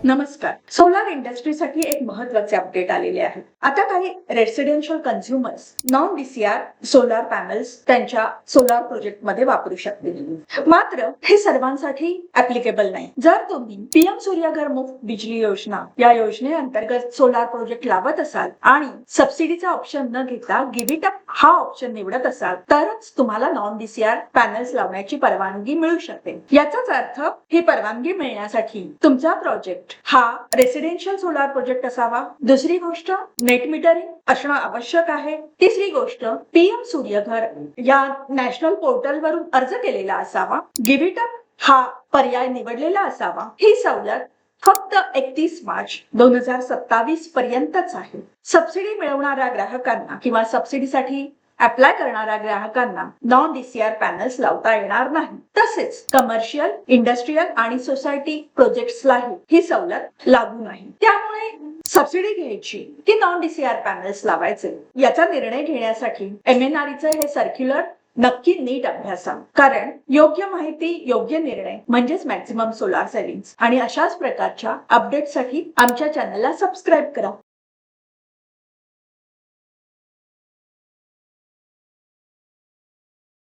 नमस्कार. सोलार इंडस्ट्रीसाठी एक महत्त्वाचे अपडेट आलेले आहे. आता काही residential consumers non DCR solar panels त्यांच्या सोलार प्रोजेक्ट मध्ये वापरू शकतील. मात्र हे सर्वांसाठी ऍप्लिकेबल नाही. जर तुम्ही पीएम सूर्यघर मुफ्त बिजली योजना या योजनेअंतर्गत सोलार प्रोजेक्ट लावत असाल आणि सबसिडीचा ऑप्शन न घेता गिव्ह इट अप हा ऑप्शन निवडत असाल तरच तुम्हाला नॉन डीसीआर पॅनल्स लावण्याची परवानगी मिळू शकते. याचाच अर्थ ही परवानगी मिळण्यासाठी तुमचा प्रोजेक्ट हा रेसिडेन्शियल सोलार प्रोजेक्ट असावा. दुसरी गोष्ट नेट मीटरिंग असणं आवश्यक आहे. तिसरी गोष्ट पीएम सूर्यघर या नॅशनल पोर्टल वरून अर्ज केलेला असावा. गिव्ह इट अप हा पर्याय निवडलेला असावा. ही सवलत फक्त 31 मार्च 2027 पर्यंतच आहे. सबसिडी मिळवणाऱ्या ग्राहकांना किंवा सबसिडीसाठी अप्लाय करणाऱ्या ग्राहकांना नॉन डीसीआर पॅनल्स लावता येणार नाही. तसेच कमर्शियल, इंडस्ट्रीयल आणि सोसायटी प्रोजेक्ट्सलाही ही सवलत लागू नाही. त्यामुळे सबसिडी घ्यायची की नॉन डीसीआर पॅनल्स लावायचे याचा निर्णय घेण्यासाठी MNREचं हे सर्क्युलर नक्की नीट अभ्यासा. कारण योग्य माहिती योग्य निर्णय म्हणजेच मॅक्सिमम सोलार सेव्हिंग्ज. आणि अशाच प्रकारच्या अपडेटसाठी आमच्या चॅनलला सबस्क्राईब करा.